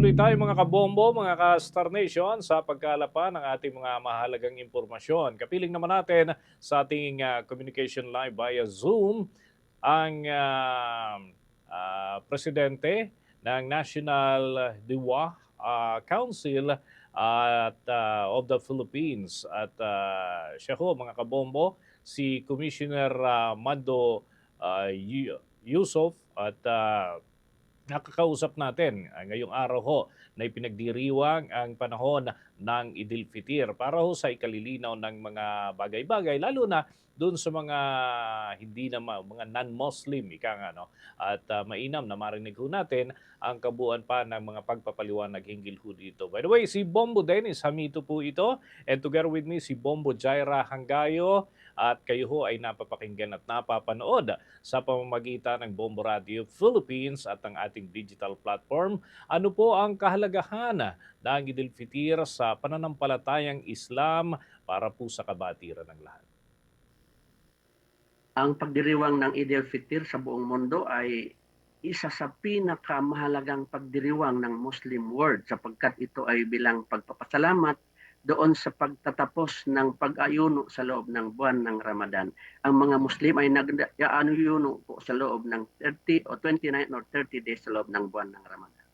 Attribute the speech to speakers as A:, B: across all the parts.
A: Patuloy tayo mga kabombo, mga ka-Star Nation sa pagkalapa ng ating mga mahalagang impormasyon. Kapiling naman natin sa ating communication live via Zoom ang presidente ng National Diwa Council of the Philippines. At siya ho mga kabombo, si Commissioner Mando Yusuf at nakakausap natin ngayong araw ho na ipinagdiriwang ang panahon ng Idil Fitir para ho sa ikalilinaw ng mga bagay-bagay lalo na doon sa mga hindi na mga non-Muslim ika nga no at mainam na marinig ho natin ang kabuuan pa ng mga pagpapaliwanag hinggil ho dito. By the way, si Bombo Dennis Hamito po ito and together with me si Bombo Jaira Hangayo at kayo ho ay napapakinggan at napapanood sa pamamagitan ng Bombo Radio Philippines at ang ating digital platform. Ano po ang kahalagahan ng Idil Fitir sa pananampalatayang Islam para po sa kabatiran ng lahat?
B: Ang pagdiriwang ng Eid al-Fitr sa buong mundo ay isa sa pinakamahalagang pagdiriwang ng Muslim world sapagkat ito ay bilang pagpapasalamat doon sa pagtatapos ng pag-ayuno sa loob ng buwan ng Ramadan. Ang mga Muslim ay nag-ayuno po sa loob ng 30 o 29 or 30 days sa loob ng buwan ng Ramadan.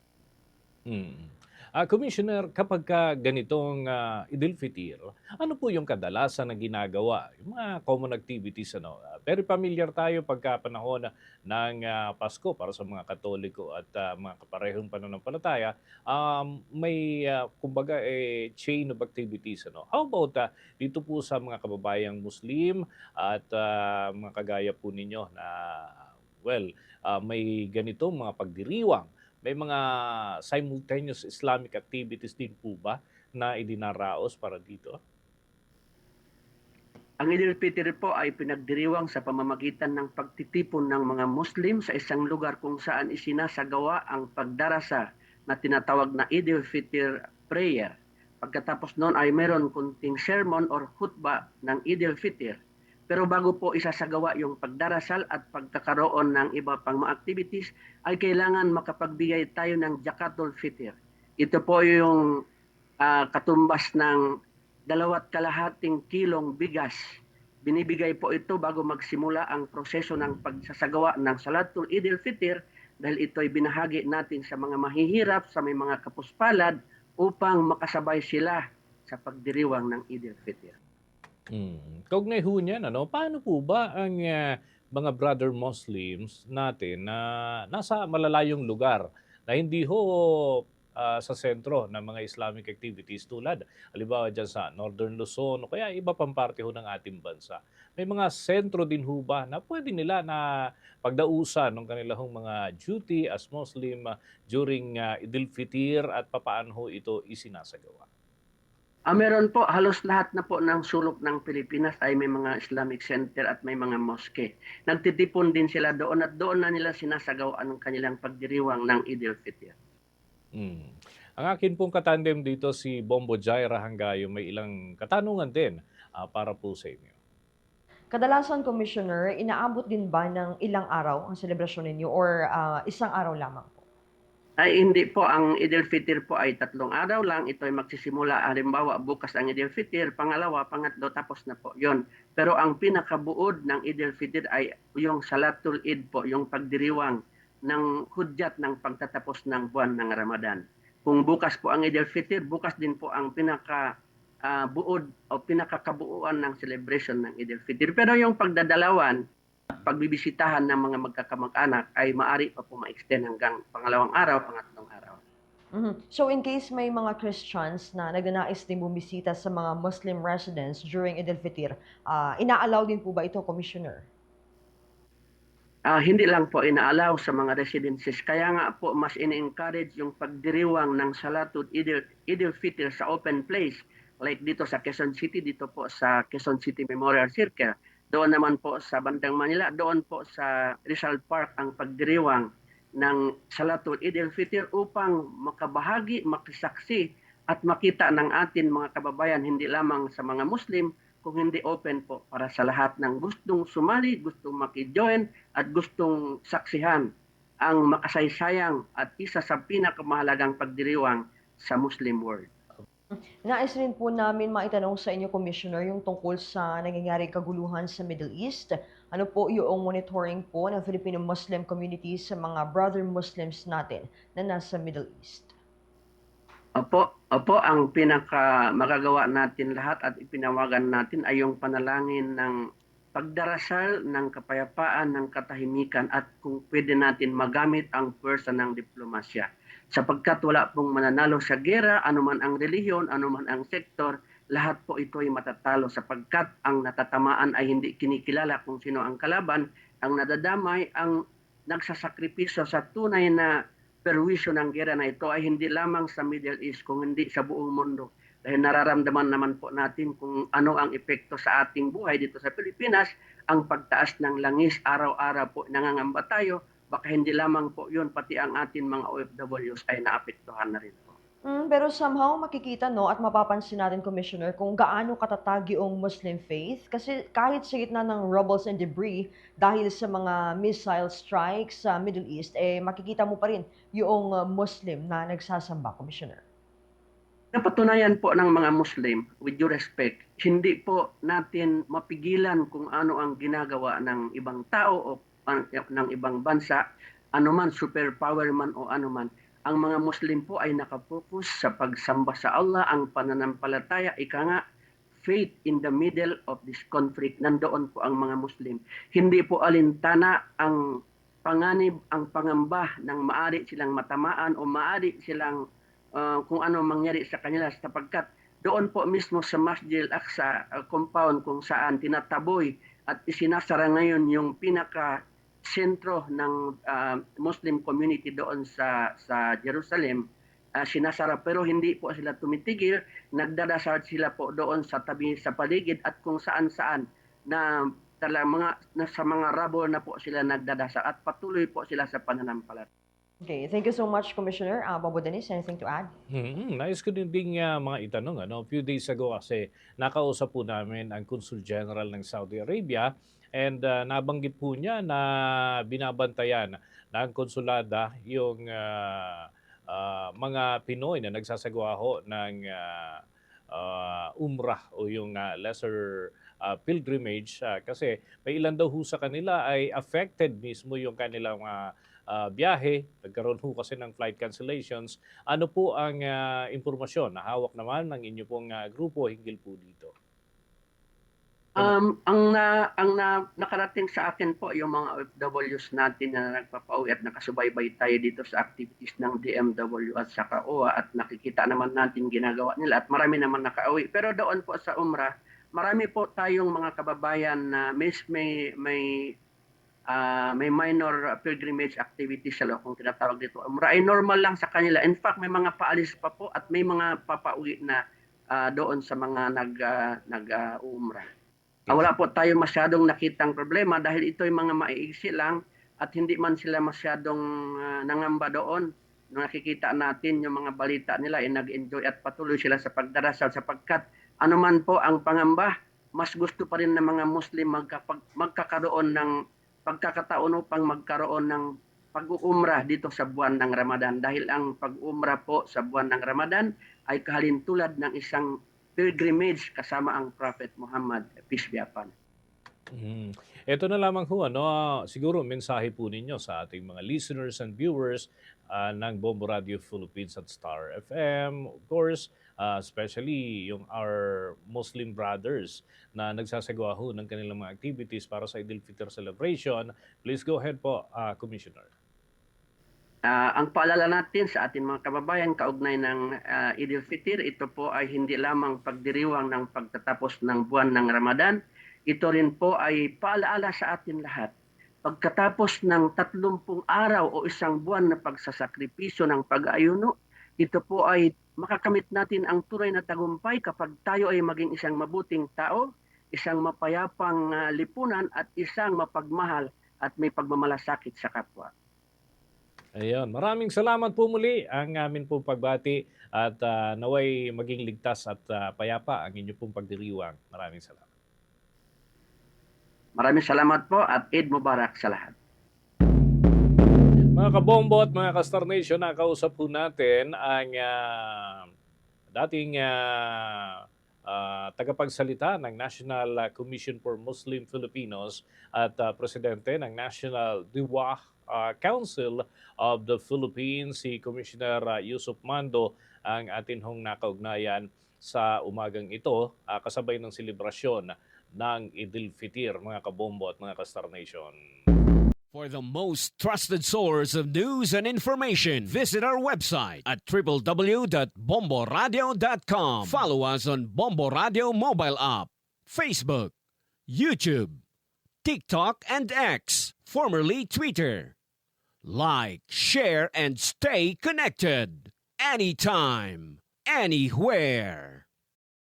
A: Commissioner, kapag ganitong Idil Fitir, ano po yung kadalasan na ginagawa? Yung mga common activities, ano? Very familiar tayo pagka panahon ng Pasko para sa mga Katoliko at mga kaparehong pananampalataya. May, kumbaga, chain of activities. Ano? How about dito po sa mga kababayang Muslim at mga kagaya po ninyo na, well, may ganitong mga pagdiriwang? May mga simultaneous Islamic activities din po ba na idinaraos para dito?
B: Ang Eid al-Fitr po ay pinagdiriwang sa pamamagitan ng pagtitipon ng mga Muslim sa isang lugar kung saan isinasagawa ang pagdarasa na tinatawag na Eid al-Fitr prayer. Pagkatapos noon ay meron kunting sermon or khutbah ng Eid al-Fitr. Pero bago po isasagawa yung pagdarasal at pagkakaroon ng iba pang mga activities, ay kailangan makapagbigay tayo ng Zakatul Fitr. Ito po yung katumbas ng 2.5 kilong bigas. Binibigay po ito bago magsimula ang proseso ng pagsasagawa ng Salatul Eid al-Fitr dahil ito ay binahagi natin sa mga mahihirap, sa may mga kapuspalad upang makasabay sila sa pagdiriwang ng Eid al-Fitr.
A: Kaugnay ho niyan, ano, paano po ba ang mga brother Muslims natin na nasa malalayong lugar na hindi ho sa sentro ng mga Islamic activities tulad halimbawa dyan sa Northern Luzon o kaya iba pang parte ho ng ating bansa. May mga sentro din ho ba na pwede nila na pagdausan ng kanilang mga duty as Muslim during Idil Fitir at papaano ho ito isinasagawa?
B: Meron po, halos lahat na po ng sulok ng Pilipinas ay may mga Islamic center at may mga mosque. Nagtitipon din sila doon at doon na nila sinasagawa ang kanilang pagdiriwang ng Eid al-Fitr.
A: Ang akin pong katandem dito si Bombo Jaira Hangayo, may ilang katanungan din para po sa inyo.
C: Kadalasan, Commissioner, inaabot din ba ng ilang araw ang selebrasyon ninyo or isang araw lamang po?
B: Ay hindi po, ang Eid al-Fitr po ay 3 araw lang. Ito ay magsisimula halimbawa bukas ang Eid al-Fitr, pangalawa, pangatlo, tapos na po yon. Pero ang pinakabuod ng Eid al-Fitr ay yung Salatul Eid po, yung pagdiriwang ng hudyat ng pagtatapos ng buwan ng Ramadan. Kung bukas po ang Eid al-Fitr, bukas din po ang buod o pinakakabuuan ng celebration ng Eid al-Fitr. Pero yung pagdadalawan, pagbibisitahan ng mga magkakamag-anak ay maaari pa po ma-extend hanggang pangalawang araw, pangatlong araw.
C: So in case may mga Christians na nagnanais din bumisita sa mga Muslim residents during Eid al-Fitr, ina-allow din po ba ito, Commissioner?
B: Hindi lang po ina-allow sa mga residences. Kaya nga po mas ini-encourage yung pagdiriwang ng Salatul Eid al-Fitr sa open place. Like dito sa Quezon City, dito po sa Quezon City Memorial Circle. Doon naman po sa Bandang Manila, doon po sa Rizal Park ang pagdiriwang ng Salatul Eid al-Fitr upang makabahagi, makisaksi at makita ng atin mga kababayan hindi lamang sa mga Muslim kung hindi open po para sa lahat ng gustong sumali, gustong maki-join at gustong saksihan ang makasaysayang at isa sa pinakamahalagang pagdiriwang sa Muslim world.
C: Nais rin po namin maitanong sa inyo, Commissioner, yung tungkol sa nangyayaring kaguluhan sa Middle East. Ano po yung monitoring po ng Filipino Muslim community sa mga brother Muslims natin na nasa Middle East?
B: Opo, ang pinaka magagawa natin lahat at ipinawagan natin ay yung panalangin ng pagdarasal ng kapayapaan, ng katahimikan at kung pwede natin magamit ang puwersa ng diplomasya. Sapagkat wala pong mananalo sa gera, anuman ang relihiyon, anuman ang sektor, lahat po ito ay matatalo sapagkat ang natatamaan ay hindi kinikilala kung sino ang kalaban, ang nadadamay, ang nagsasakripisyo sa tunay na perwisyo ng gera na ito ay hindi lamang sa Middle East, kung hindi sa buong mundo. Dahil nararamdaman naman po natin kung ano ang epekto sa ating buhay dito sa Pilipinas, ang pagtaas ng langis, araw-araw po nangangamba tayo, baka hindi lamang po yun, pati ang ating mga OFWs ay naapektuhan na rin po.
C: Pero somehow makikita, no, at mapapansin natin, Commissioner, kung gaano katatag yung Muslim faith. Kasi kahit sa gitna ng rubbles and debris dahil sa mga missile strikes sa Middle East, makikita mo pa rin yung Muslim na nagsasamba, Commissioner.
B: Napatunayan po ng mga Muslim, with due respect, hindi po natin mapigilan kung ano ang ginagawa ng ibang tao o ng ibang bansa, anuman superpower man o anuman. Ang mga Muslim po ay nakapokus sa pagsamba sa Allah, ang pananampalataya, ika nga, faith in the middle of this conflict. Nandoon po ang mga Muslim. Hindi po alintana ang panganib, ang pangamba ng maari silang matamaan o maari silang kung ano mangyari sa kanila sapagkat doon po mismo sa Masjid al-Aqsa compound kung saan tinataboy at isinasara ngayon yung pinaka sentro ng Muslim community doon sa Jerusalem, sinasara pero hindi po sila tumitigil, nagdadasal sila po doon sa tabi sa paligid at kung saan-saan na sa mga rubble na po sila nagdadasal at patuloy po sila sa pananampalataya.
C: Okay, thank you so much, Commissioner. Bobo Dennis, anything to add?
A: Nais ko din mga itanong. A few days ago kasi nakausap po namin ang Consul General ng Saudi Arabia and nabanggit po niya na binabantayan ng konsulada yung mga Pinoy na nagsasagawa ho ng umrah o yung lesser pilgrimage kasi may ilan daw ho sa kanila ay affected mismo yung kanilang biyahe, nagkaroon ho kasi ng flight cancellations. Ano po ang impormasyon na hawak naman ng inyo pong grupo hinggil po dito?
B: Nakarating sa akin po yung mga OFWs natin na nagpapauwi at nakasubaybay tayo dito sa activities ng DMW at saka OWA at nakikita naman natin ginagawa nila at marami naman nakauwi. Pero doon po sa Umrah, marami po tayong mga kababayan na may minor pilgrimage activities sila kung tinatawag dito. Umrah ay normal lang sa kanila. In fact, may mga paalis pa po at may mga papauwi na doon sa mga nag-umrah. Wala po tayo masyadong nakitang problema dahil ito yung mga maiiksi lang at hindi man sila masyadong nangamba doon. Nakikita natin yung mga balita nila ay nag-enjoy at patuloy sila sa pagdarasal sapagkat anuman po ang pangamba, mas gusto pa rin ng mga Muslim magkakaroon ng pagkakataon upang magkaroon ng pag-uumrah dito sa buwan ng Ramadan dahil ang pag-umrah po sa buwan ng Ramadan ay kahalintulad ng isang pilgrimage kasama ang Prophet Muhammad, peace be upon.
A: Ito na lamang ho, siguro mensahe po ninyo sa ating mga listeners and viewers ng Bombo Radio Philippines at Star FM, of course, especially yung our Muslim brothers na nagsasagawa ho ng kanilang mga activities para sa Eid al-Fitr celebration. Please go ahead po, Commissioner.
B: Ang paalala natin sa ating mga kababayan kaugnay ng Eid al-Fitr, ito po ay hindi lamang pagdiriwang ng pagtatapos ng buwan ng Ramadan, ito rin po ay paalaala sa atin lahat. Pagkatapos ng 30 araw o isang buwan na pagsasakripisyo ng pag-ayuno, ito po ay makakamit natin ang tunay na tagumpay kapag tayo ay maging isang mabuting tao, isang mapayapang lipunan at isang mapagmahal at may pagmamalasakit sa kapwa.
A: Ayun, maraming salamat po muli ang amin pong pagbati at naway maging ligtas at payapa ang inyo pong pagdiriwang. Maraming salamat.
B: Maraming salamat po at Eid Mubarak sa lahat.
A: Mga kabombo at mga ka-Star Nation, nakausap po natin ang dating tagapagsalita ng National Commission for Muslim Filipinos at presidente ng National Diwa Council of the Philippines, si Commissioner Yusuf Mando, ang atin hong nakaugnayan sa umagang ito kasabay ng selebrasyon ng Idil Fitir, mga kabombo at mga ka-Star Nation.
D: For the most trusted source of news and information, visit our website at www.bomboradio.com. Follow us on Bombo Radio mobile app, Facebook, YouTube, TikTok, and X, formerly Twitter. Like, share, and stay connected. Anytime, anywhere.